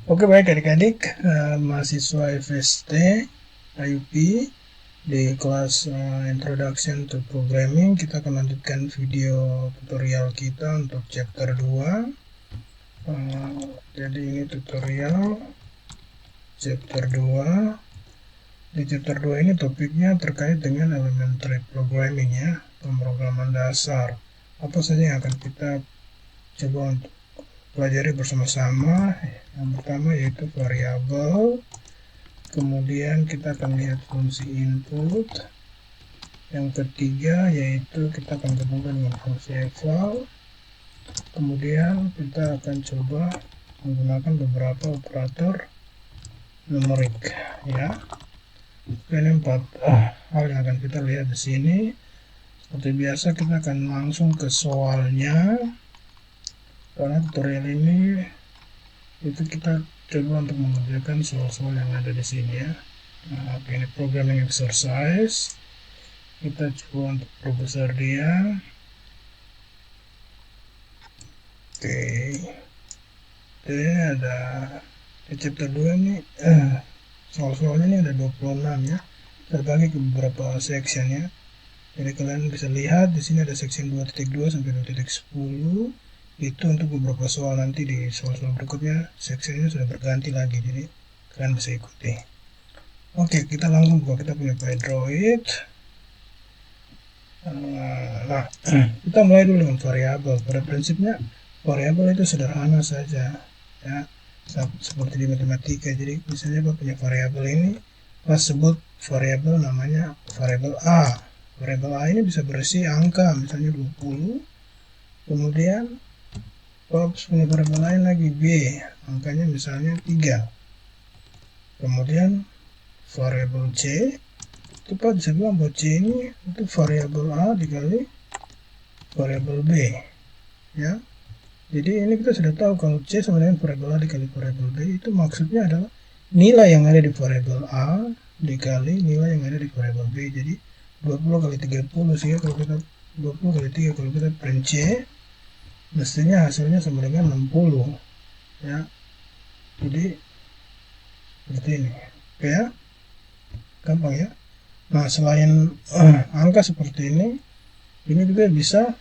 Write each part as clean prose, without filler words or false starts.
Oke, baik adik-adik, mahasiswa FST IUP di kelas Introduction to Programming. Kita akan lanjutkan video tutorial kita untuk chapter 2. Jadi ini tutorial chapter 2. Di chapter 2 ini topiknya terkait dengan elementary programming, ya, pemrograman dasar. Apa saja yang akan kita coba untuk pelajari bersama-sama. Yang pertama yaitu variabel, kemudian kita akan lihat fungsi input. Yang ketiga yaitu kita akan gabungkan dengan fungsi eval. Kemudian kita akan coba menggunakan beberapa operator numerik, ya. Ini 4 hal yang akan kita lihat di sini. Seperti biasa kita akan langsung ke soalnya, karena tutorial ini itu kita coba untuk mengerjakan soal-soal yang ada di sini, ya. Nah, ini programming exercise. Kita coba untuk perbesar dia. Oke. Jadi ini ada di chapter 2 ini soal-soalnya ini ada 26, ya. Terbagi ke beberapa section, ya. Jadi kalian bisa lihat di sini ada section 2.2 sampai 2.10. Itu untuk beberapa soal, nanti di soal-soal berikutnya sectionnya sudah berganti lagi, jadi kalian bisa ikuti. Oke, kita langsung buka kita punya PyDroid. Nah, kita mulai dulu dengan variabel. Pada prinsipnya variabel itu sederhana saja, ya, seperti di matematika. Jadi misalnya Bapak punya variabel ini, pas sebut variabel namanya variabel A. Variabel A ini bisa berisi angka, misalnya 20. Kemudian Bapak punya variabel lain lagi B, angkanya misalnya 3. Kemudian variabel C, itu Pak bisa bilang bahwa C ini itu variabel A dikali variabel B, ya. Jadi ini kita sudah tahu kalau C sama dengan variabel A dikali variabel B, itu maksudnya adalah nilai yang ada di variabel A dikali nilai yang ada di variabel B. Jadi 20 kali 30, sehingga kalau kita 20 kali 3 kalau kita print C, mestinya hasilnya sama dengan 60, ya. Jadi seperti ini, oke, ya, gampang, ya. Nah, selain angka seperti ini juga bisa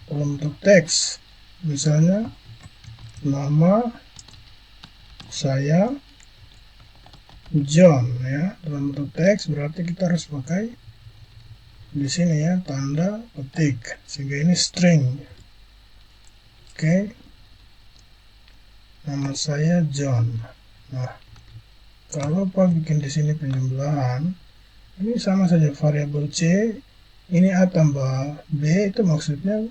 dalam bentuk teks. Misalnya nama saya John, ya, dalam bentuk teks, berarti kita harus pakai di sini, ya, tanda petik, sehingga ini string. Oke, nama saya John. Nah, kalau Pak bikin di sini penjumlahan, ini sama saja, variabel C ini A tambah B, itu maksudnya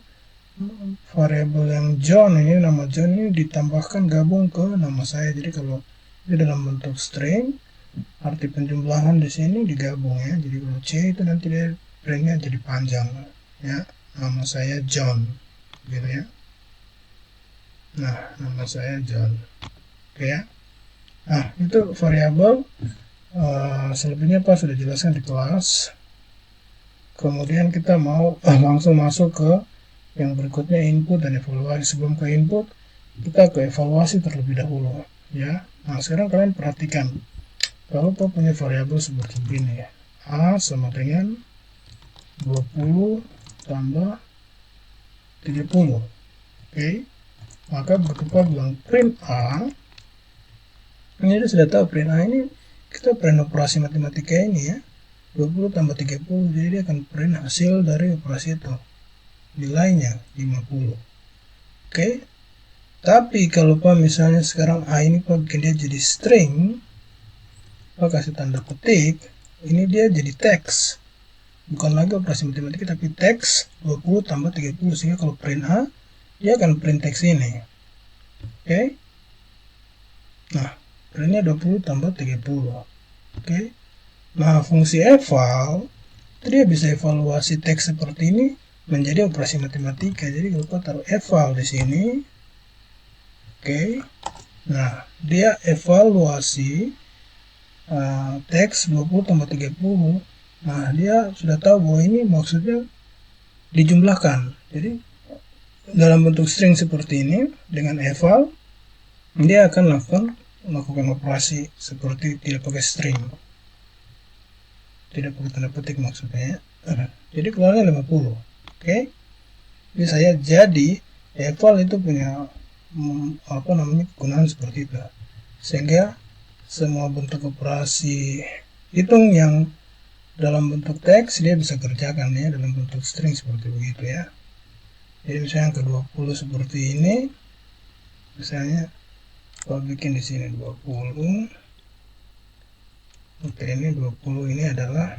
variabel yang John ini, nama John ini ditambahkan gabung ke nama saya. Jadi kalau itu dalam bentuk string, arti penjumlahan di sini digabung, ya. Jadi kalau C itu nanti dia printnya jadi panjang, ya, nama saya John, gitu, ya. Nah, nama saya John, oke, ya. Nah, itu variabel. Selebihnya Pak sudah jelaskan di kelas. Kemudian kita mau langsung masuk ke yang berikutnya, input dan evaluasi. Sebelum ke input, kita ke evaluasi terlebih dahulu, ya. Nah, sekarang kalian perhatikan, kalau Pak punya variabel seperti ini, ya, A sama dengan 20 tambah 30, oke. Maka begitu Pak bilang print A, ini dia sudah tahu print A ini kita print operasi matematika ini, ya, 20 tambah 30, jadi dia akan print hasil dari operasi itu, nilainya 50, oke. Tapi kalau Pak misalnya sekarang A ini Pak bikin dia jadi string, Pak kasih tanda petik, ini dia jadi teks, bukan lagi operasi matematika tapi teks, 20 tambah 30, sehingga kalau print A dia akan print teks ini, oke. Nah, printnya 20 tambah 30, oke. Nah, fungsi eval itu dia bisa evaluasi teks seperti ini menjadi operasi matematika. Jadi kalau kita taruh eval di sini, oke. Nah, dia evaluasi teks 20 tambah 30. Nah, dia sudah tahu bahwa ini maksudnya dijumlahkan. Jadi dalam bentuk string seperti ini dengan eval, dia akan lakukan melakukan operasi seperti tidak pakai string, tidak pakai tanda petik maksudnya. Jadi keluarnya 50. Oke. Jadi saya eval itu punya kegunaan seperti itu, sehingga semua bentuk operasi hitung yang dalam bentuk teks dia bisa kerjakan ya dalam bentuk string seperti begitu ya. Jadi misalnya yang ke-20 seperti ini, misalnya kalau bikin di sini 20. Oke, ini 20 ini adalah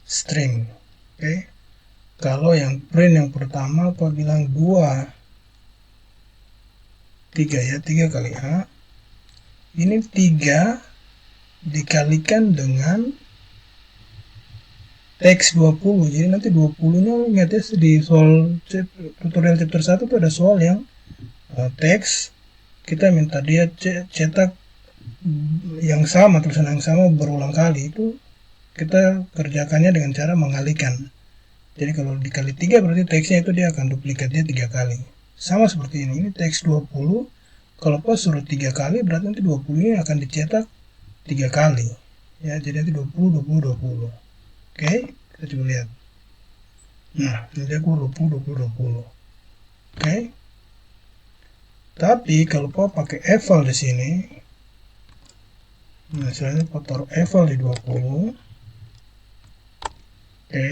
string. Oke. Kalau yang print yang pertama apa bilang 2 3 ya, 3 kali A. Ini 3 dikalikan dengan teks 20. Jadi nanti 20-nya ingat ya, di soal tutorial chapter 1 itu ada soal yang teks kita minta dia cetak yang sama, tulisan yang sama berulang kali. Itu kita kerjakannya dengan cara mengalikan. Jadi kalau dikali 3 berarti teksnya itu dia akan duplikatnya 3 kali. Sama seperti ini teks 20, kalau pas suruh 3 kali berarti nanti 20 ini akan dicetak 3 kali. Ya, jadi nanti 20, 20, 20. Oke, kita coba lihat. Nah, nanti aku 20, 20, 20. Oke. Tapi kalau Pak pakai eval di sini, nah misalnya Pak taruh eval di 20. Oke.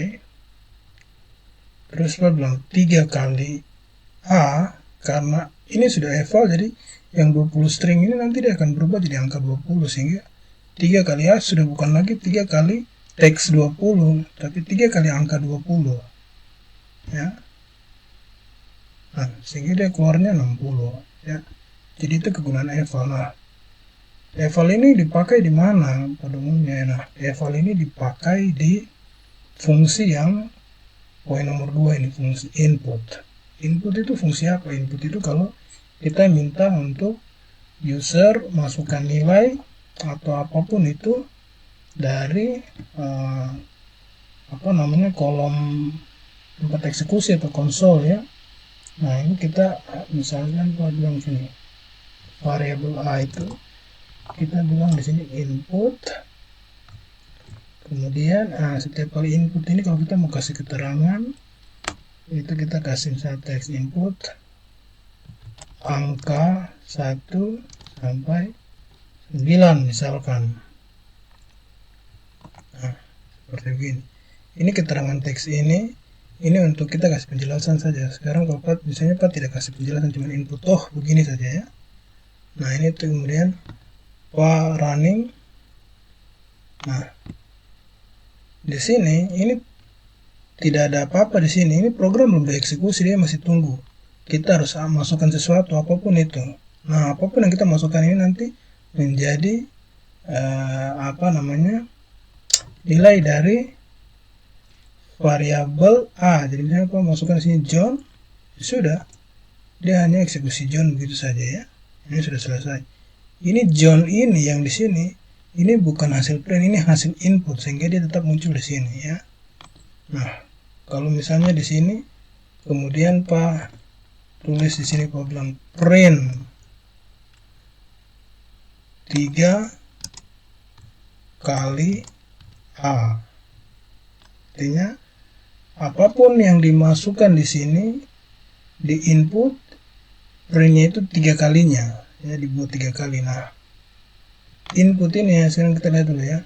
Terus Pak bilang 3 kali A, karena ini sudah eval, jadi yang 20 string ini nanti dia akan berubah jadi angka 20, sehingga 3 kali A sudah bukan lagi 3 kali teks 20, tapi 3 kali angka 20. Ya. Nah, sehingga dia keluarnya 60. Ya. Jadi itu kegunaan eval. Nah, eval ini dipakai di mana pada umumnya? Nah, eval ini dipakai di fungsi yang poin nomor 2 ini, fungsi input. Input itu fungsi apa? Input itu kalau kita minta untuk user masukkan nilai atau apapun itu dari kolom tempat eksekusi atau konsol ya. Nah, ini kita misalkan kalau bilang sini variabel A itu kita bilang di sini input. Kemudian setiap kali input ini kalau kita mau kasih keterangan itu kita kasih misalnya teks input angka 1 sampai 9 misalkan. Nah, seperti begini. Ini keterangan teks ini untuk kita kasih penjelasan saja. Sekarang kalau Pak misalnya Pak tidak kasih penjelasan, cuma input begini saja ya. Nah, ini tuh kemudian Pak running. Nah, di sini ini tidak ada apa-apa di sini. Ini program belum dieksekusi, dia masih tunggu. Kita harus masukkan sesuatu apapun itu. Nah, apapun yang kita masukkan ini nanti menjadi nilai dari variabel A. Jadi misalnya kalau masukkan di sini John, sudah. Dia hanya eksekusi John begitu saja ya. Ini sudah selesai. Ini John ini yang di sini, ini bukan hasil print, ini hasil input, sehingga dia tetap muncul di sini ya. Nah, kalau misalnya di sini kemudian Pak tulis di sini Pak bilang print 3 kali A. Artinya apapun yang dimasukkan di sini di input, printnya itu 3 kalinya ya, dibuat 3 kali. Nah, input ini ya, sekarang kita lihat dulu ya.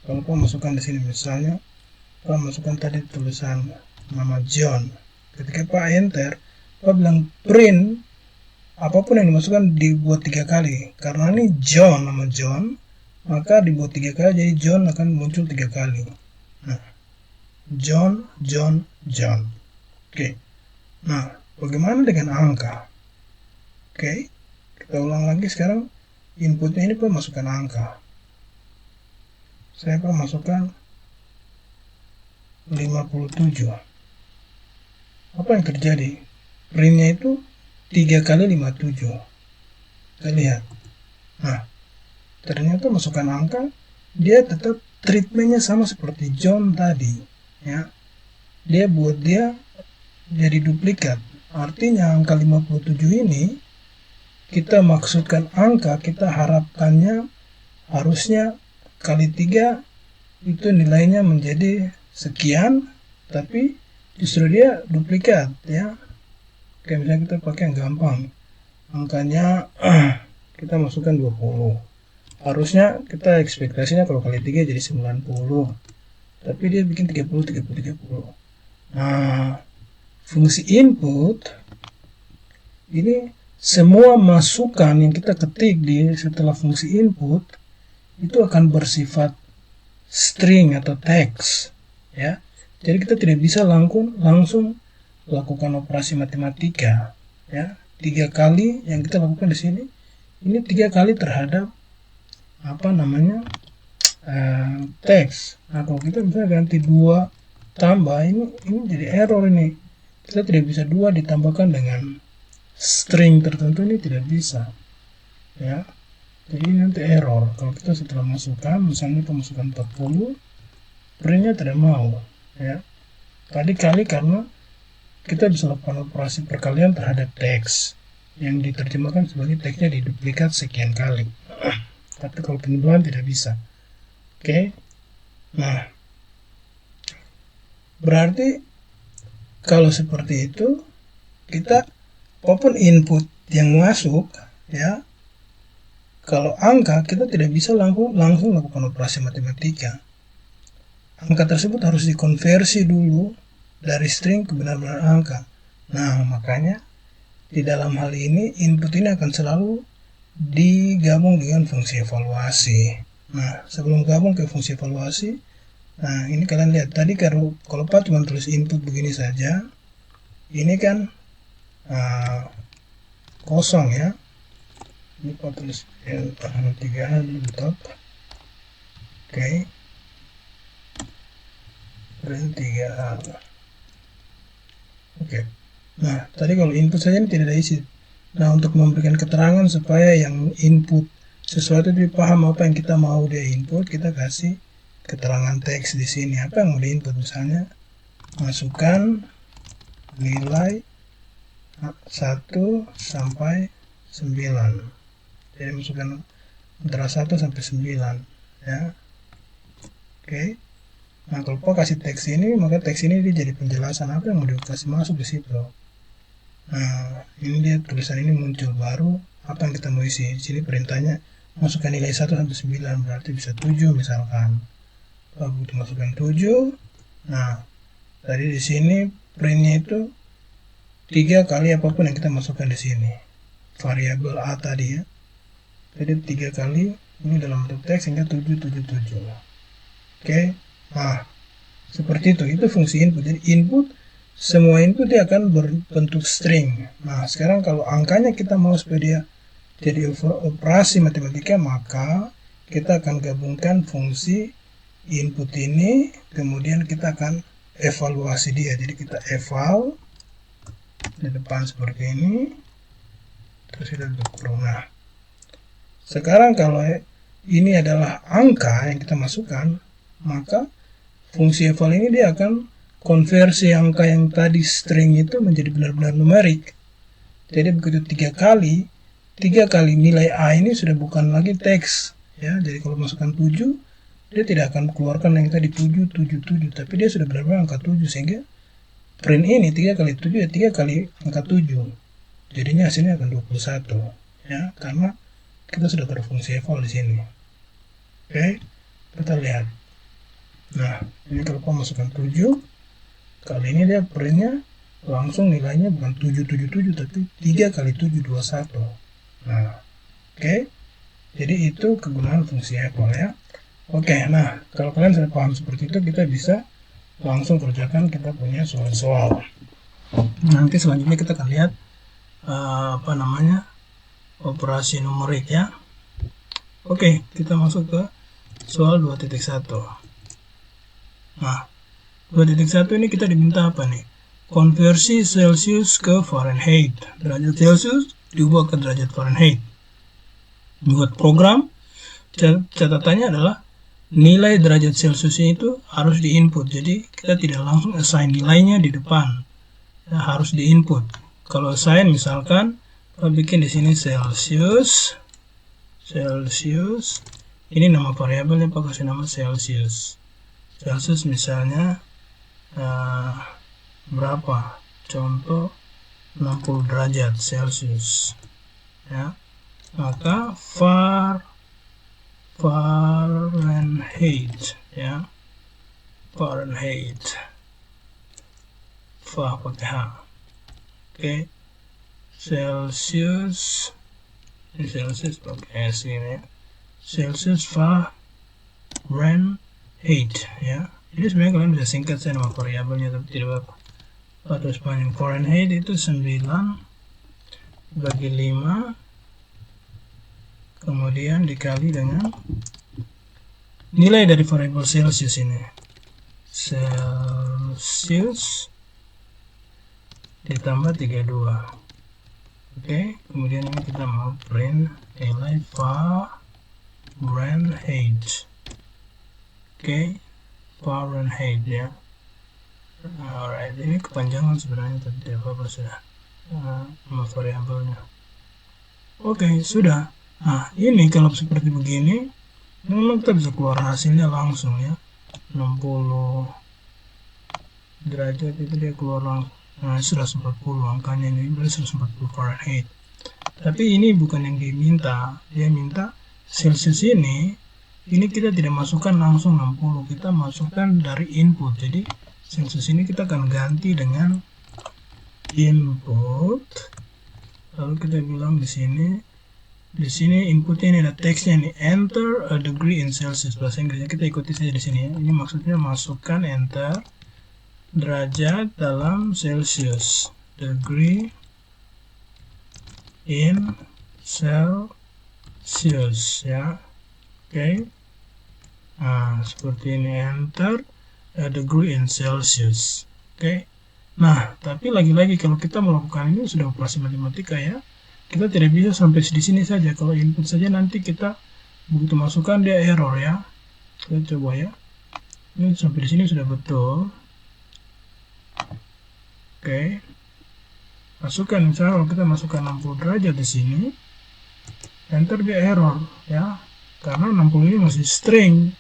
Kalau Pak masukkan di sini misalnya Pak masukkan tadi tulisan nama John. Ketika Pak enter, Pak bilang print apapun yang dimasukkan dibuat 3 kali. Karena ini John, nama John, maka dibuat 3 kali, jadi John akan muncul 3 kali. Nah, John, John, John. Oke. Nah, bagaimana dengan angka? Oke, kita ulang lagi sekarang. Inputnya ini Pak masukkan angka. Saya Pak masukkan 57. Apa yang terjadi? Printnya itu 3 kali 57. Kita lihat. Nah, ternyata masukkan angka, dia tetap treatmentnya sama seperti John tadi. Ya. Dia buat dia jadi duplikat. Artinya angka 57 ini kita maksudkan angka, kita harapkannya harusnya kali 3 itu nilainya menjadi sekian, tapi justru dia duplikat ya. Kayak misalnya kita pakai yang gampang, angkanya kita masukkan 20. Harusnya kita ekspektasinya kalau kali 3 jadi 90, tapi dia bikin 30. Nah, fungsi input ini semua masukan yang kita ketik di setelah fungsi input itu akan bersifat string atau teks ya. Jadi kita tidak bisa langsung lakukan operasi matematika ya. 3 kali yang kita lakukan di sini, ini 3 kali terhadap teks. Nah, kalau kita misalnya ganti 2 tambah, ini jadi error ini. Kita tidak bisa 2 ditambahkan dengan string tertentu, ini tidak bisa ya. Jadi ini nanti error kalau kita setelah masukkan, misalnya kita masukkan 40, printnya tidak mau ya. Tadi kali karena kita bisa lakukan operasi perkalian terhadap teks yang diterjemahkan sebagai teksnya diduplikat sekian kali. Tapi kalau penjumlahan tidak bisa. Oke. Nah, berarti kalau seperti itu, kita apapun input yang masuk ya, kalau angka kita tidak bisa langsung lakukan operasi matematika. Angka tersebut harus dikonversi dulu dari string ke benar-benar angka. Nah, makanya di dalam hal ini input ini akan selalu digabung dengan fungsi evaluasi. Nah, sebelum gabung ke fungsi evaluasi, nah ini kalian lihat tadi kalau Pak cuma tulis input begini saja, ini kan kosong ya. Ini Pak tulis 3 di top. Oke. Print 3A. Oke. Nah, tadi kalau input saja ini tidak ada isi. Nah, untuk memberikan keterangan supaya yang input sesuatu dipaham apa yang kita mau dia input, kita kasih keterangan teks di sini. Apa yang mau diinput, misalnya masukkan nilai 1 sampai 9. Jadi masukkan antara 1 sampai 9 ya. Oke. Nah, kalau Pak kasih teks ini, maka teks ini dia jadi penjelasan apa yang mau dikasih masuk di situ. Nah, ini dia tulisan ini muncul baru apa yang kita mau isi. Di sini perintahnya masukkan nilai 1 sampai 9, berarti bisa 7 misalkan. Pak butuh masukkan 7. Nah, tadi di sini printnya itu 3 kali apapun yang kita masukkan di sini. Variabel A tadi ya. Jadi 3 kali ini dalam bentuk teks sehingga 777. Oke. Nah, seperti itu. Itu fungsi input. Jadi input, semua input dia akan berbentuk string. Nah, sekarang kalau angkanya kita mau supaya dia jadi operasi matematika, maka kita akan gabungkan fungsi input ini, kemudian kita akan evaluasi dia. Jadi kita eval di depan seperti ini, terus kita tutup kurung. Nah, sekarang kalau ini adalah angka yang kita masukkan, maka fungsi eval ini dia akan konversi angka yang tadi string itu menjadi benar-benar numerik. Jadi begitu 3 kali nilai A ini sudah bukan lagi teks ya. Jadi kalau masukkan 7, dia tidak akan keluarkan yang tadi 777, tapi dia sudah benar-benar angka 7, sehingga print ini 3 kali 7 ya 3 kali angka 7. Jadinya hasilnya akan 21 ya, karena kita sudah berfungsi eval di sini. Oke, kita lihat. Nah, ini kalau Pak masukkan 7, kali ini dia printnya langsung nilainya bukan 777 tapi 3 kali 7 21. Nah, oke. Jadi itu kegunaan fungsi eval ya. Oke, nah kalau kalian sudah paham seperti itu, kita bisa langsung kerjakan kita punya soal-soal. Nanti selanjutnya kita akan lihat operasi numerik ya. Oke, kita masuk ke soal 2.1. Nah, 2.1 ini kita diminta apa nih? Konversi Celsius ke Fahrenheit. Derajat Celsius diubah ke derajat Fahrenheit. Buat program, catatannya adalah nilai derajat Celsius itu harus diinput. Jadi kita tidak langsung assign nilainya di depan. Ya, harus diinput. Kalau assign misalkan Kita bikin di sini Celsius. Ini nama variabelnya Pak kasih nama Celsius. Celsius misalnya berapa? Contoh 60 derajat Celsius. Ya. Maka Fahrenheit, ya. Fahrenheit. Pakai H. Oke. Celsius. Ini Celsius pakai S ini ya. Celsius Fahrenheit, ya. Jadi sebenarnya kalian bisa singkat saja nama variabelnya, tapi tidak apa-apa. Terus panjang. Fahrenheit itu 9 bagi 5 kemudian dikali dengan nilai dari variabel Celsius ini. Celsius ditambah 32. Oke, kemudian ini kita mau print nilai Fahrenheit. Oke, Fahrenheit ya. Alright, ini kepanjangan sebenarnya, tapi tidak apa-apa sudah. Nama variabelnya. Oke, sudah. Nah, ini kalau seperti begini, memang kita bisa keluar hasilnya langsung ya. 60 derajat itu dia keluar langsung. Nah, 140 angkanya ini berarti 140 Fahrenheit. Tapi ini bukan yang diminta. Dia minta Celsius ini kita tidak masukkan langsung 60, kita masukkan dari input. Jadi Celsius ini kita akan ganti dengan input. Lalu kita bilang di sini inputnya ini ada teksnya ini, enter a degree in Celsius. Bahasa Inggrisnya kita ikuti saja di sini ya. Ini maksudnya masukkan enter derajat dalam Celsius, degree in Celsius ya. Oke. Nah, seperti ini, enter a degree in Celsius. Oke. Nah, tapi lagi-lagi kalau kita melakukan ini sudah operasi matematika ya. Kita tidak bisa sampai di sini saja. Kalau input saja nanti kita begitu masukkan dia error ya. Kita coba ya. Ini sampai di sini sudah betul. Oke. Masukkan misalnya kalau kita masukkan 60 derajat di sini, enter dia error ya. Karena 60 ini masih string.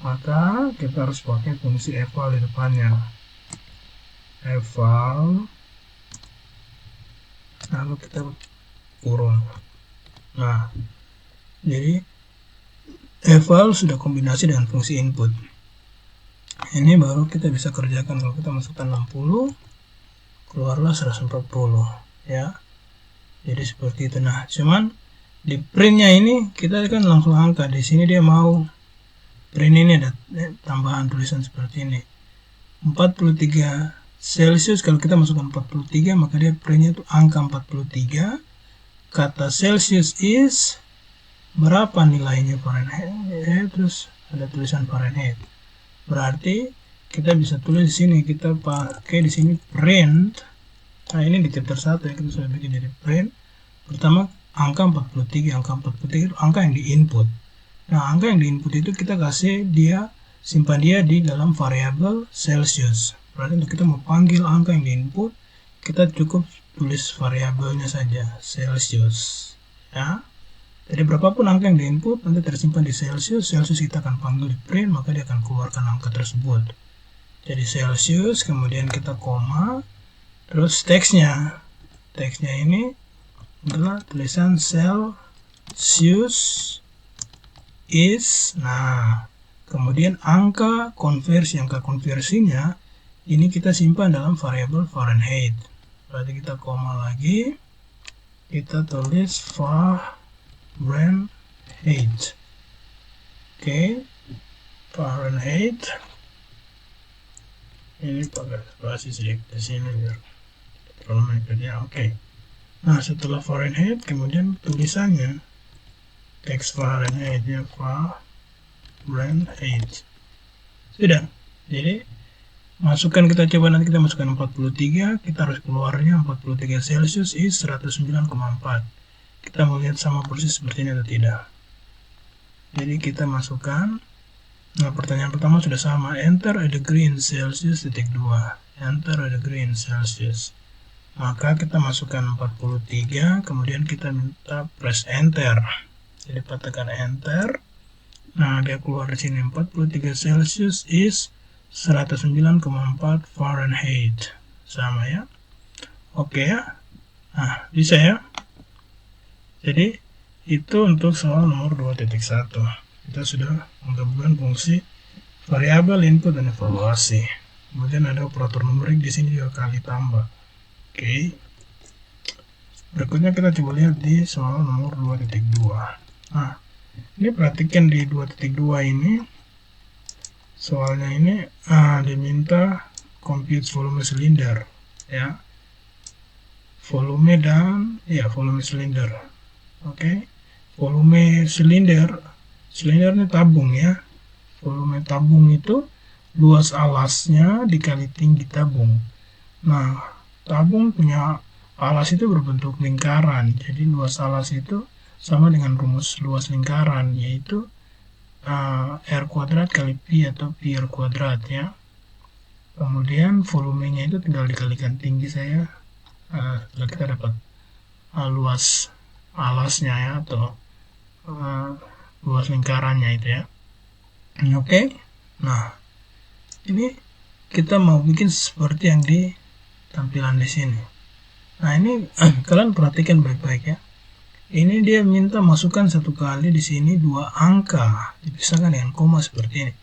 Maka kita harus pakai fungsi eval di depannya. Eval. Lalu kita kurung. Nah, jadi eval sudah kombinasi dengan fungsi input. Ini baru kita bisa kerjakan. Kalau kita masukkan 60, keluarlah 140 ya. Jadi seperti itu. Nah, cuman di printnya ini kita kan langsung angka. Di sini dia mau print ini ada tambahan tulisan seperti ini. 43 Celsius, kalau kita masukkan 43 maka dia printnya itu angka 43. Kata Celsius is berapa nilainya Fahrenheit, terus ada tulisan Fahrenheit. Berarti kita bisa tulis di sini, kita pakai di sini print. Nah, ini di chapter 1 ya, kita sudah bikin dari print. Pertama angka 43, angka 43 itu angka yang di input. Nah, angka yang di input itu kita kasih dia, simpan dia di dalam variabel Celsius. Berarti untuk kita mau panggil angka yang di input, kita cukup tulis variabelnya saja, Celsius. Ya. Jadi berapapun angka yang di input nanti tersimpan di Celsius. Celsius kita akan panggil di print, maka dia akan keluarkan angka tersebut. Jadi Celsius, kemudian kita koma, terus teksnya ini adalah tulisan Celsius is. Nah, kemudian angka konversinya ini kita simpan dalam variabel Fahrenheit. Berarti kita koma lagi, kita tulis Fahrenheit. Oke, Fahrenheit. Ini pakai spasi sedikit di sini biar terlalu banyak. Oke. Nah, setelah Fahrenheit, kemudian tulisannya teks Fahrenheit ya, Fahrenheit. Sudah. Jadi masukkan, kita coba nanti kita masukkan 43, kita harus keluarnya 43 Celsius is 109,4. Kita mau lihat sama persis seperti ini atau tidak. Jadi kita masukkan. Nah, pertanyaan pertama sudah sama, enter a degree in Celsius titik 2. Enter a degree in Celsius. maka kita masukkan 43, kemudian kita minta press enter. Jadi tekan enter. Nah, dia keluar di sini 43 Celsius is 109,4 Fahrenheit. Sama ya. Oke ya. Nah, bisa ya. Jadi itu untuk soal nomor 2.1. Kita sudah menggabungkan fungsi variabel input dan evaluasi. Kemudian ada operator numerik di sini juga kali tambah. Oke. Berikutnya kita coba lihat di soal nomor 2.2. Nah, ini perhatikan di 2.2 ini, soalnya ini diminta compute volume silinder, ya. Volume dan volume silinder. Oke. Volume silinder ini tabung ya. Volume tabung itu luas alasnya dikali tinggi tabung. Nah, tabung punya alas itu berbentuk lingkaran. Jadi luas alas itu sama dengan rumus luas lingkaran, yaitu R kuadrat kali Pi atau Pi R kuadrat ya. Kemudian volumenya itu tinggal dikalikan tinggi saya. Setelah kita dapat luas alasnya ya, atau luas lingkarannya itu ya. Oke. Nah, ini kita mau bikin seperti yang di tampilan di sini. Nah, ini kalian perhatikan baik-baik ya. Ini dia minta masukkan satu kali di sini 2 angka dipisahkan dengan koma seperti ini.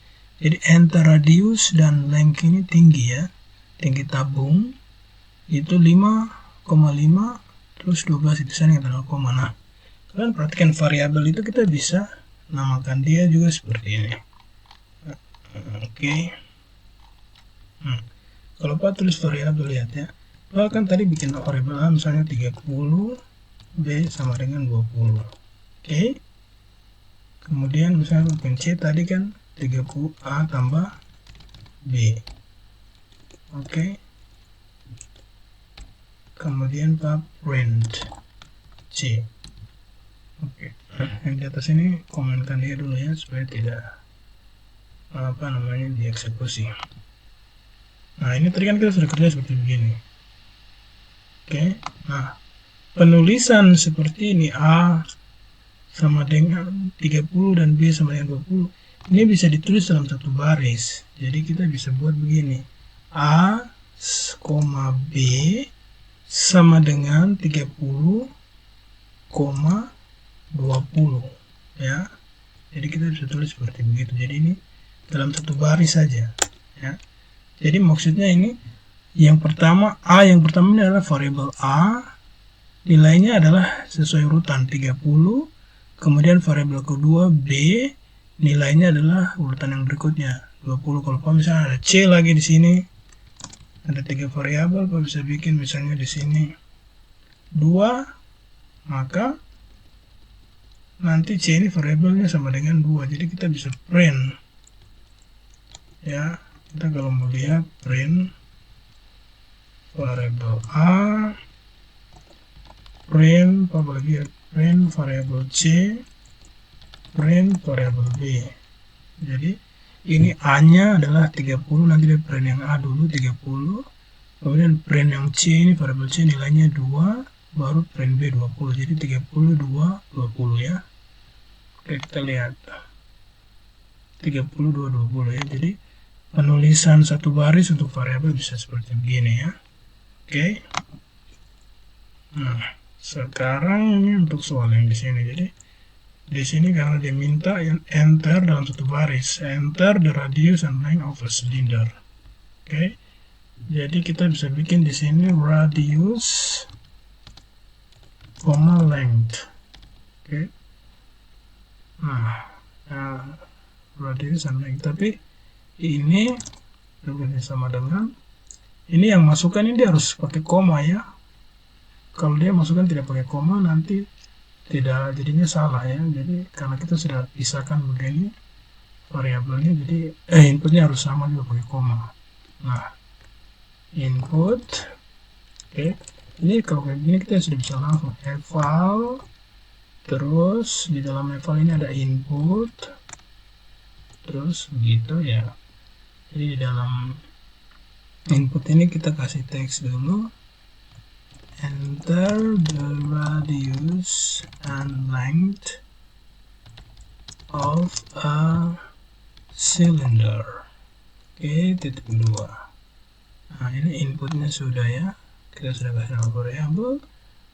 Jadi antara radius dan length ini tinggi ya. Tinggi tabung itu 5,5 terus 12 dipisahkan dengan koma. Nah, kalian perhatikan variabel itu kita bisa namakan dia juga seperti ini. Oke. Kalau Pak tulis variabel, lihat ya. Pak kan tadi bikin variabel A misalnya 30, B sama dengan 20. Oke. Kemudian misalnya bikin C tadi kan 30 A tambah B. Oke. Kemudian Pak print C. Oke. Yang di atas ini komenkan dia dulu ya supaya tidak dieksekusi. Nah, ini tadi kan kita sudah kerja seperti begini. Oke. Nah, penulisan seperti ini A sama dengan 30 dan B sama dengan 20. Ini bisa ditulis dalam satu baris. Jadi kita bisa buat begini. A, B sama dengan 30, 20 ya. Jadi kita bisa tulis seperti begitu. Jadi ini dalam satu baris saja ya. Jadi maksudnya ini yang pertama ini adalah variabel A, nilainya adalah sesuai urutan 30. Kemudian variabel kedua B, nilainya adalah urutan yang berikutnya 20. Kalau Pak misalnya ada C lagi di sini, ada 3 variabel, Pak bisa bikin misalnya di sini 2, maka nanti C ini variabelnya sama dengan 2. Jadi kita bisa print ya. Kita kalau mau lihat print variabel A, print variabel C, print variabel B. Jadi ini A-nya adalah 30, nanti dia print yang A dulu 30, kemudian print yang C ini variabel C nilainya 2, baru print B 20. Jadi 30, 2, 20 ya. Oke, kita lihat 30, 2, 20 ya. Jadi penulisan satu baris untuk variabel bisa seperti begini ya. Oke. Nah, sekarang ini untuk soal yang di sini. Jadi di sini karena dia minta enter dalam satu baris, enter the radius and length of a cylinder. Oke. Jadi kita bisa bikin di sini radius, length. Oke. Nah, radius and length. Tapi ini sama dengan ini yang masukkan ini dia harus pakai koma ya. Kalau dia masukkan tidak pakai koma nanti tidak, jadinya salah ya. Jadi karena kita sudah pisahkan begini variabelnya, jadi inputnya harus sama juga pakai koma. Nah, input. Oke. Ini kalau kayak gini kita sudah bisa langsung eval. Terus di dalam eval ini ada input. Terus begitu ya. Jadi di dalam input ini kita kasih teks dulu. enter the radius and length of a cylinder. Oke, titik 2. Nah, ini inputnya sudah ya, kita sudah kasih nama variabel.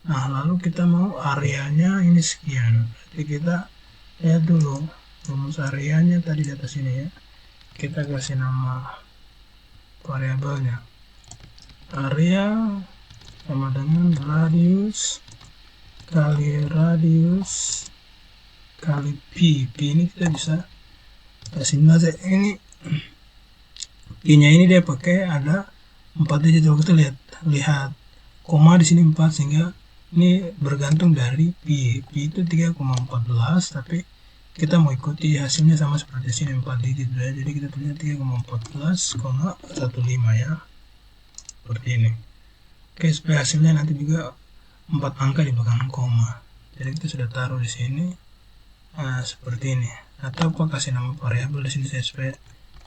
Nah, lalu kita mau areanya ini sekian. Jadi kita lihat dulu rumus areanya tadi di atas ini ya. Kita kasih nama variabelnya. Area sama dengan radius kali P. P ini kita bisa kasih nama ini. P-nya ini dia pakai ada 4 digit. Kalau kita lihat koma di sini 4, sehingga ini bergantung dari P. P itu 3,14, tapi kita mau ikuti hasilnya sama seperti sini 4 digit ya. Jadi kita tulisnya 3,14,15 ya. Seperti ini. Oke, supaya hasilnya nanti juga 4 angka di belakang koma. Jadi kita sudah taruh di sini. Nah, seperti ini. Atau apa kasih nama variabel di sini supaya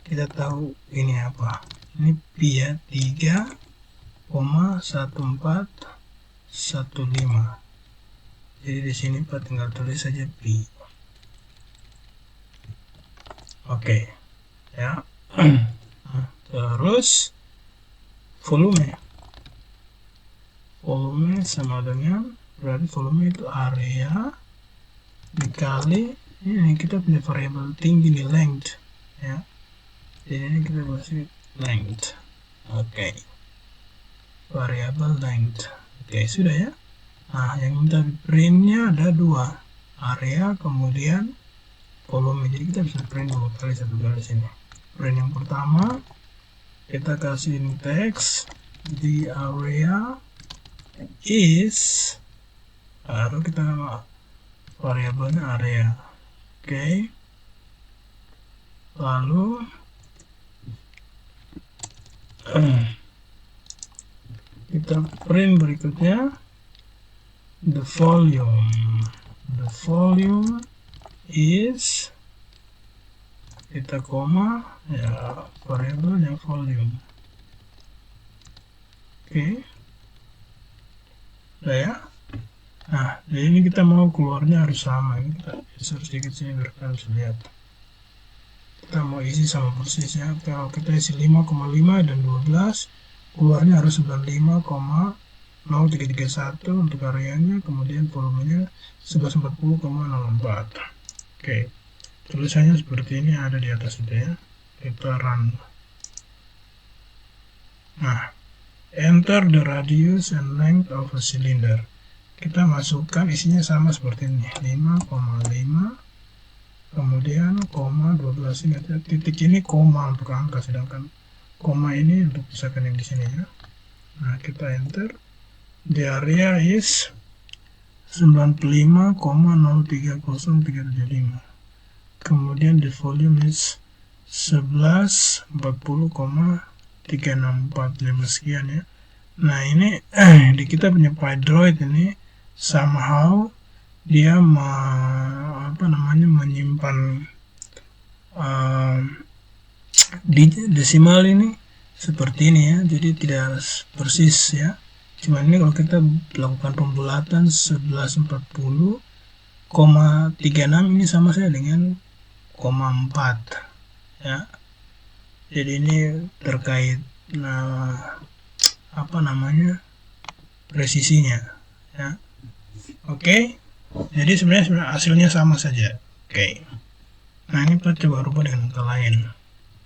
kita tahu ini apa. Ini P ya, 3,1415. Jadi di sini Pak tinggal tulis saja P. Oke. Ya. Terus volume sama dengan, berarti volume itu area dikali ini kita punya variabel tinggi nih, length ya. Jadi ini kita kasih length. Oke. Variabel length. Oke, sudah ya. Nah, yang minta printnya ada 2, area kemudian volume. Jadi kita bisa print 2 kali, 1 kali sini. Print yang pertama kita kasih ini teks, the area is, lalu kita nama variabelnya area. Oke. Lalu kita print berikutnya the volume is, kita koma ya, variabelnya volume. Oke. Udah ya. Nah, jadi ini kita mau keluarnya harus sama. Ini kita geser sedikit sini biar kalian bisa lihat. Kita mau isi sama persis ya. Kalau kita isi 5,5 dan 12, keluarnya harus 95,0331 untuk areanya, kemudian volumenya 1140,04. Oke. Tulisannya seperti ini ada di atas itu ya. Kita run. Nah, enter the radius and length of a cylinder. Kita masukkan isinya sama seperti ini, 5,5, kemudian koma 12 ini, titik ini koma untuk angka, sedangkan koma ini untuk misalkan yang di sini ya. Nah, kita enter. The area is 95,030375. Kemudian the volume is 1140,3645 sekian ya. Nah, ini di kita punya Pydroid ini somehow dia menyimpan desimal ini seperti ini ya, jadi tidak persis ya. Cuman ini kalau kita lakukan pembulatan 1140,36 ini sama saja dengan 0,4 ya. Jadi ini terkait presisinya ya. Oke. Jadi sebenarnya hasilnya sama saja. Oke. Nah, ini kita coba rubah dengan angka lain.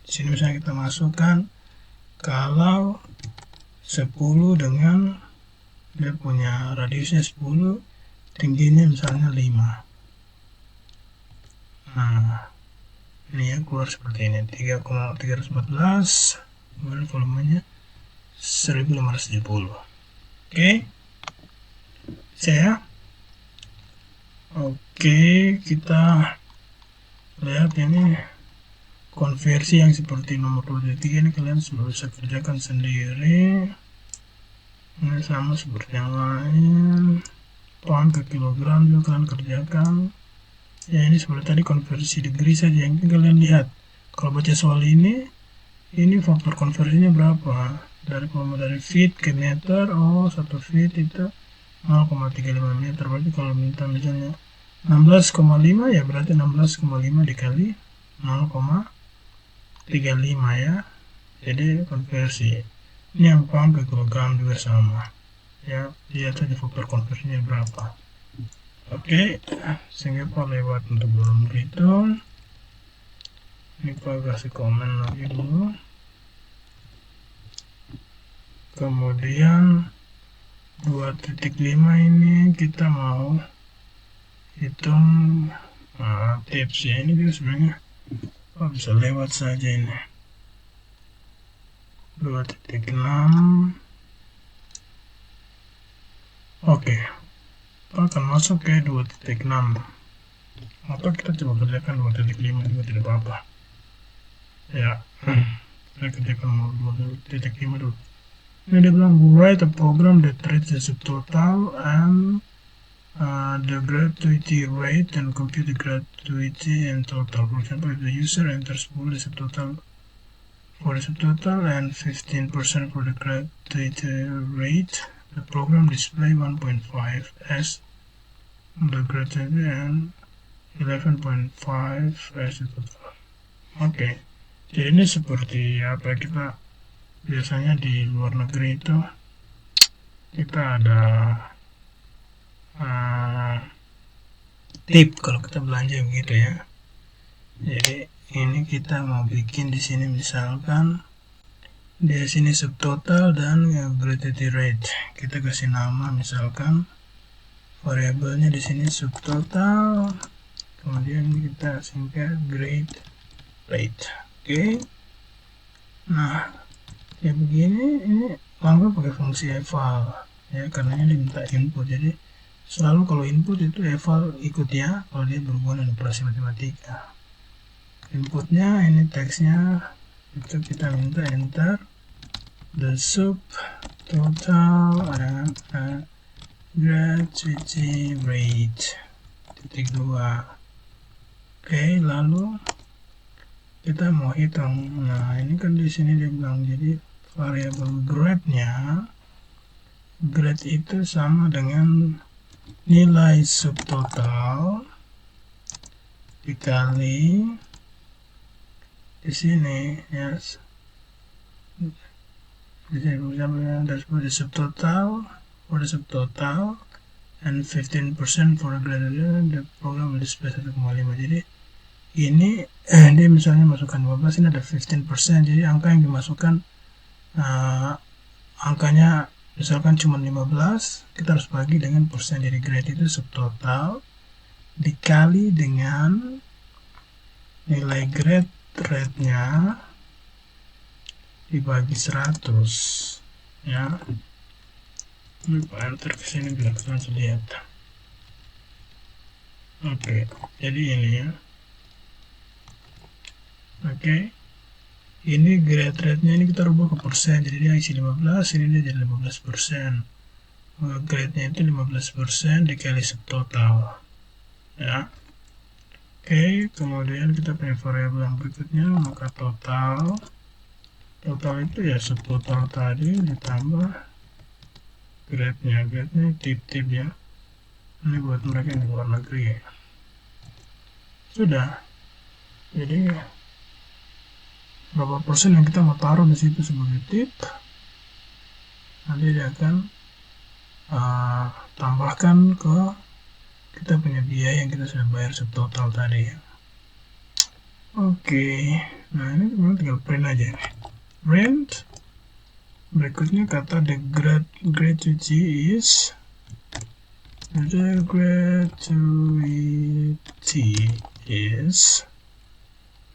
Di sini misalnya kita masukkan kalau 10 dengan dia punya radiusnya 10, tingginya misalnya 5. Nah, ini ya keluar seperti ini, 3,314, kemudian volumenya 1570. Oke. Oke, kita lihat ini konversi yang seperti nomor 23 ini kalian sudah bisa kerjakan sendiri. Ini sama seperti yang lain, pound ke kilogram juga kalian kerjakan ya. Ini seperti tadi konversi degree saja yang kalian lihat. Kalau baca soal ini faktor konversinya berapa, dari feet ke meter, 1 feet itu 0,35 meter. Berarti kalau minta misalnya 16,5 ya berarti 16,5 dikali 0,35 ya. Jadi konversi ini yang pound ke kilogram juga sama ya, lihat saja faktor konversinya berapa. Oke, sehingga Pak lewat untuk belum berhitung. Ini Pak kasih komen lagi dulu. Kemudian 2.5 ini kita mau hitung tips ya. Ini juga sebenarnya bisa lewat saja ini. 2.6. Oke, akan masuk ke 2.6 atau kita coba kerjakan 2.5 juga tidak apa-apa ya. Kita kerjakan 2.5 dulu. Ini dia bilang write a program that reads the subtotal and the gratuity rate and compute the gratuity and total. For example, if the user enters full the subtotal for the subtotal and 15% for the gratuity rate, the program display 1.5 as the gratuity and 11.5 as the total. Oke, jadi ini seperti apa kita biasanya di luar negeri itu kita ada tip kalau kita belanja begitu ya. Jadi ini kita mau bikin di sini misalkan di sini subtotal dan gratuity rate. Kita kasih nama misalkan variabelnya di sini subtotal, kemudian kita singkat grade rate. Oke. Nah, kayak begini ini langsung pakai fungsi eval ya, karena ini diminta input. Jadi selalu kalau input itu eval ikut ya kalau dia berhubungan dengan operasi matematika. Inputnya ini teksnya itu kita minta enter the subtotal and gratuity rate .2. Oke, lalu kita mau hitung. Nah, ini kan di sini dia bilang jadi variabel grade-nya, grade itu sama dengan nilai subtotal dikali di sini ya. Jadi for the subtotal and 15% for the grade, the program will display 1,5. Jadi ini dia misalnya masukkan 12, ini ada 15%. Jadi angka yang dimasukkan angkanya misalkan cuma 15, kita harus bagi dengan persen. Jadi grade itu subtotal dikali dengan nilai grade rate-nya dibagi 100 ya. Ini Pak enter ke sini biar kalian bisa lihat. Oke, jadi ini ya. Oke. Ini grade rate-nya ini kita rubah ke persen. Jadi dia isi 15, ini dia jadi 15%. Grade-nya itu 15% dikali subtotal. Ya. Oke, kemudian kita punya variabel yang berikutnya, maka total itu ya subtotal tadi ditambah grade-nya tip-tip ya. Ini buat mereka yang di luar negeri ya. Sudah. Jadi berapa persen yang kita mau taruh di situ sebagai tip, nanti dia akan tambahkan ke kita punya biaya yang kita sudah bayar subtotal tadi ya. Oke, nah ini kemudian tinggal print aja nih. Print. Berikutnya kata the gratuity is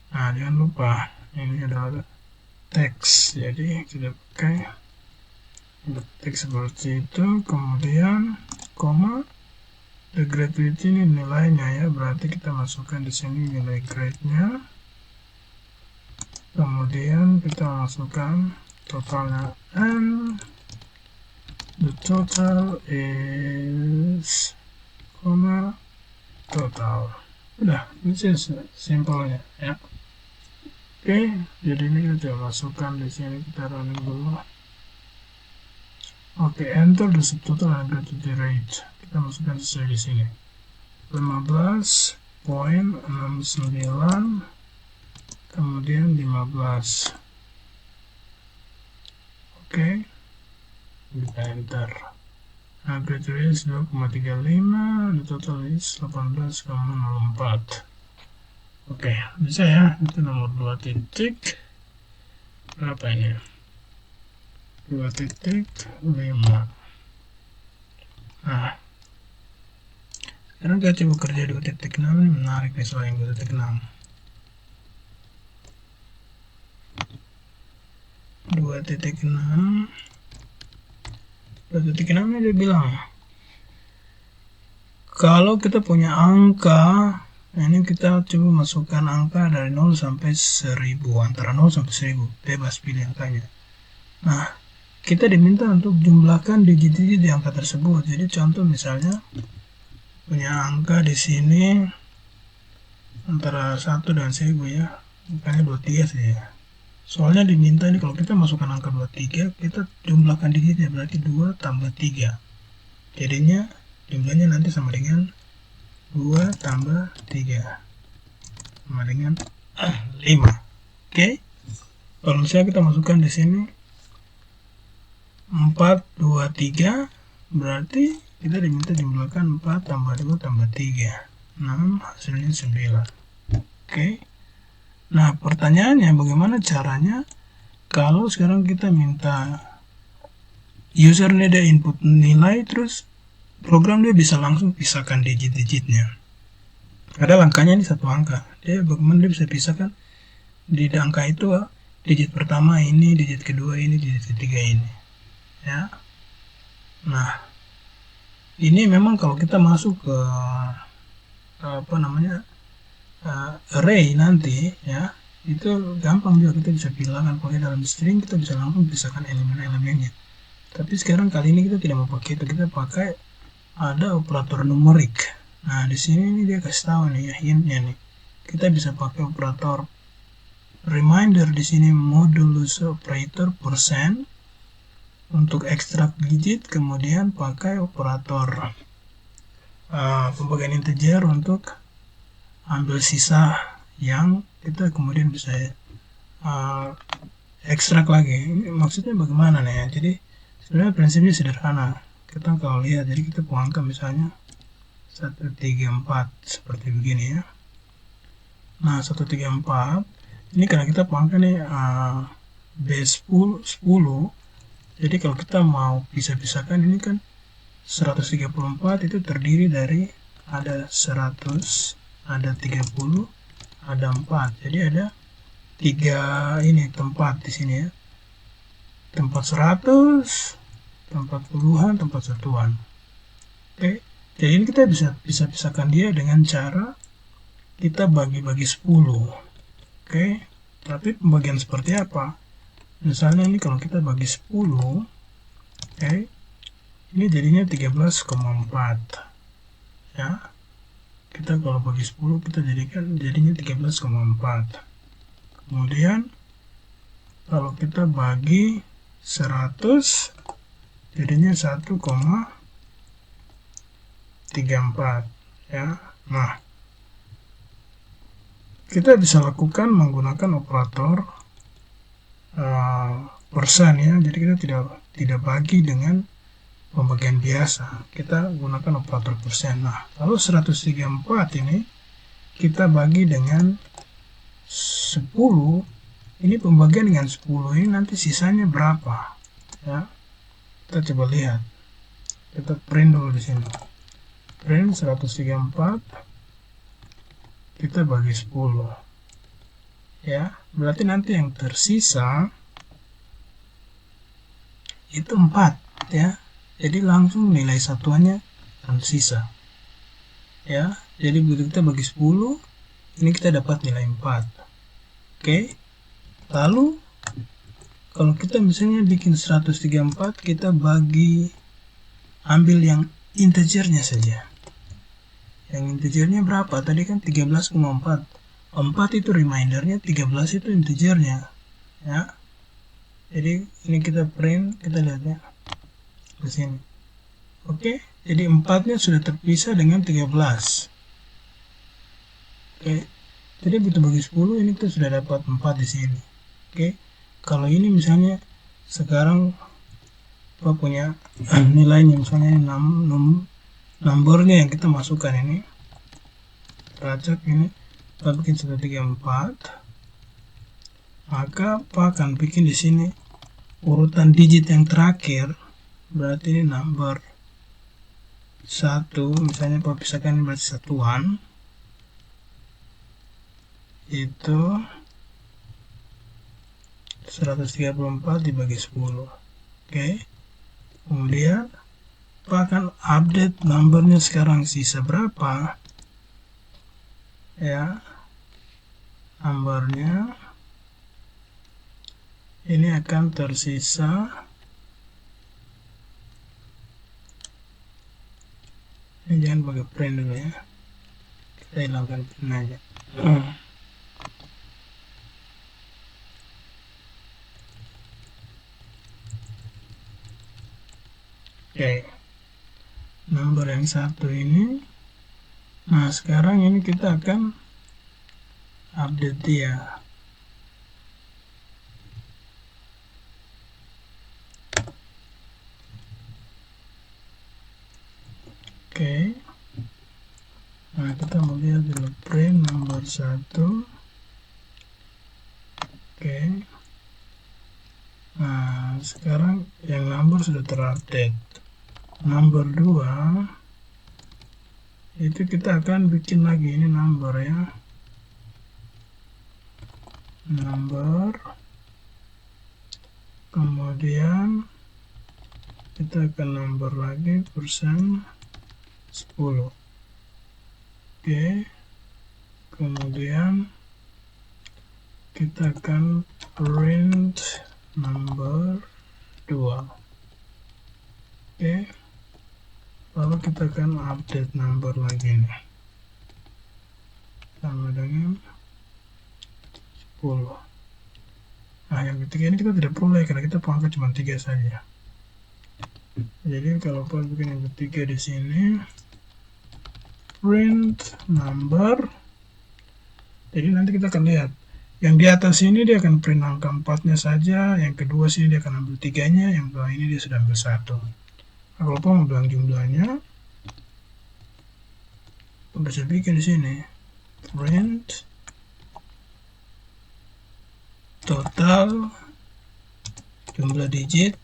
nah jangan lupa ini adalah teks, jadi kita pakai teks seperti itu, kemudian koma the gratuity ini nilainya ya, berarti kita masukkan di sini nilai grade-nya, kemudian kita masukkan totalnya and the total is total. Udah, ini simpelnya ya. Oke, jadi ini kita masukkan di sini, kita running dulu. Oke, enter the subtotal and get to the rate. Kita masukkan sesuai di sini. 15.69, kemudian 15. Oke, kita enter. Average rate 2,35, the total is 18,04. Oke, bisa ya. Itu nomor 2 titik. Berapa ini? 2,5. Nah, sekarang kita coba kerja 2.6. Ini menarik nih soal yang 2.6. 2.6 ini dia bilang kalau kita punya angka, ini kita coba masukkan angka dari 0 sampai 1000, antara 0 sampai 1000, bebas pilih angkanya. Nah, kita diminta untuk jumlahkan digit-digit di angka tersebut. Jadi contoh misalnya punya angka di sini antara 1 dan 1000 ya, angkanya 23 saja. Soalnya diminta ini kalau kita masukkan angka 23, kita jumlahkan digitnya, berarti 2 tambah 3. Jadinya jumlahnya nanti sama dengan 2 tambah 3 sama dengan 5. Oke. Kalau misalnya kita masukkan di sini 4, 2, 3, berarti kita diminta jumlahkan 4 tambah 2 tambah 3. 6, hasilnya 9. Oke. Nah, pertanyaannya bagaimana caranya kalau sekarang kita minta user ini dia input nilai, terus program dia bisa langsung pisahkan digit-digitnya. Ada angkanya ini satu angka. Dia bagaimana dia bisa pisahkan di angka itu digit pertama ini, digit kedua ini, digit ketiga ini. Ya. Nah, ini memang kalau kita masuk ke array nanti ya, itu gampang juga kita bisa pilihkan. Kalau dalam string kita bisa langsung pisahkan elemen-elemennya. Tapi sekarang kali ini kita tidak mau pakai itu, kita pakai ada operator numerik. Nah, di sini ini dia kasih tahu nih ya, hintnya nih. Kita bisa pakai operator reminder di sini, modulus operator persen untuk ekstrak digit, kemudian pakai operator pembagian integer untuk ambil sisa yang kita kemudian bisa ekstrak lagi. Maksudnya bagaimana nih ya? Jadi sebenarnya prinsipnya sederhana. Kita kalau lihat, jadi kita angka misalnya 134 seperti begini ya. Nah, 134 ini karena kita angka nih B10, jadi kalau kita mau pisah-pisahkan ini kan 134 itu terdiri dari ada 100, ada 30, ada 4. Jadi ada 3 ini tempat di sini ya. Tempat 100, tempat puluhan, tempat satuan. Oke. Jadi ini kita bisa pisahkan dia dengan cara kita bagi-bagi 10. Oke. Tapi pembagian seperti apa? Misalnya ini kalau kita bagi 10, oke. Ini jadinya 13,4. Ya. Kita kalau bagi 10 kita jadinya 13,4. Kemudian kalau kita bagi 100 jadinya 1,34 ya. Nah, kita bisa lakukan menggunakan operator persen ya. Jadi kita tidak bagi dengan pembagian biasa, kita gunakan operator persen. Nah, lalu 134 ini kita bagi dengan 10, ini pembagian dengan 10 ini nanti sisanya berapa ya. Kita coba lihat, kita print dulu di sini, print 134 kita bagi 10 ya, berarti nanti yang tersisa itu 4 ya. Jadi langsung nilai satuannya tersisa ya. Jadi begitu kita bagi 10, ini kita dapat nilai 4. Oke. Lalu kalau kita misalnya bikin 134, kita ambil yang integernya saja. Yang integernya berapa? Tadi kan 13,4. 4 itu remindernya, 13 itu integernya ya. Jadi ini kita print, kita lihat ya. di sini. Oke, jadi 4-nya sudah terpisah dengan 13. Oke, jadi begitu bagi 10 ini kita sudah dapat 4 di sini. Oke, kalau ini misalnya sekarang apa punya nilainya, misalnya nomornya yang kita masukkan ini, racak ini, kita bikin 134, maka Pak akan bikin di sini urutan digit yang terakhir, berarti ini number 1, misalnya Pak pisahkan ini berarti satuan, itu 134 dibagi 10. Oke, kemudian Pak akan update numbernya sekarang sisa berapa ya, numbernya ini akan tersisa, ini jangan pakai print dulu ya, kita hilangkan print aja. Oke, nomor yang 1 ini. Nah, sekarang ini kita akan update dia. Oke, nah kita mau lihat dulu print nomor 1. Oke, nah sekarang yang number sudah terupdate. Number 2 itu kita akan bikin lagi ini number ya, number, kemudian kita akan number lagi persen 10. Oke, kemudian kita akan print number 2. Oke, lalu kita akan update number lagi nih, sama dengan 10. Nah, yang ketiga ini kita tidak perlu karena kita angka cuma 3 saja. Jadi kalau Pak bikin yang ketiga di sini, print number, jadi nanti kita akan lihat yang di atas ini dia akan print angka 4-nya saja, yang kedua sini dia akan ambil 3-nya, yang bawah ini dia sudah ambil 1. Nah, kalau Pak mau bilang jumlahnya, Pak bisa bikin di sini print total jumlah digit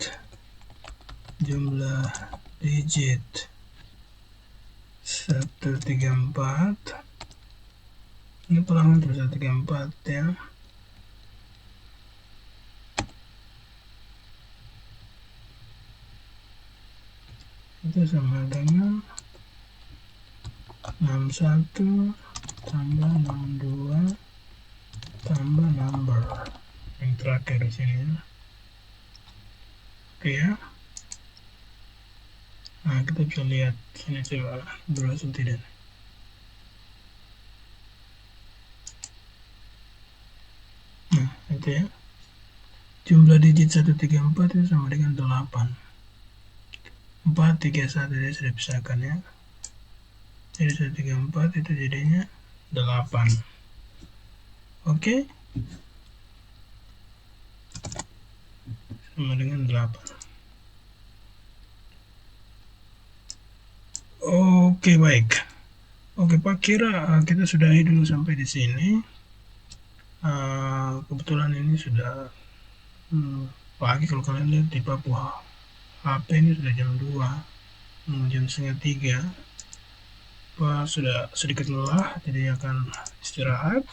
134. Ini pelanggan terus 134 ya. Itu sama dengan 61 tambah 62 tambah number yang terakhir di sini ya. Oke ya. Nah, kita bisa lihat sini coba berhasil tidak. Nah, itu ya. Jumlah digit 134 itu sama dengan 8. 4, 3, 1 dia sudah pisahkan ya. Jadi 134 itu jadinya 8. Oke. Sama dengan 8. Oke, baik. Oke, Pak, kira kita sudahi dulu sampai di sini. Kebetulan ini sudah pagi, kalau kalian lihat di Papua HP ini sudah jam 2, jam setengah 3. Pak sudah sedikit lelah, jadi akan istirahat.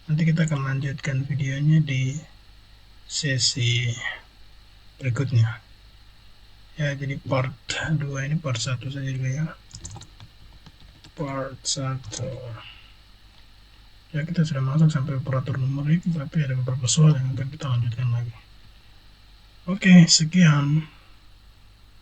Nanti kita akan lanjutkan videonya di sesi berikutnya ya. Jadi part 2 ini part 1 saja dulu ya, part 1 ya. Kita sudah masuk sampai operator numerik, tapi ada beberapa soal yang akan kita lanjutkan lagi. Oke, sekian.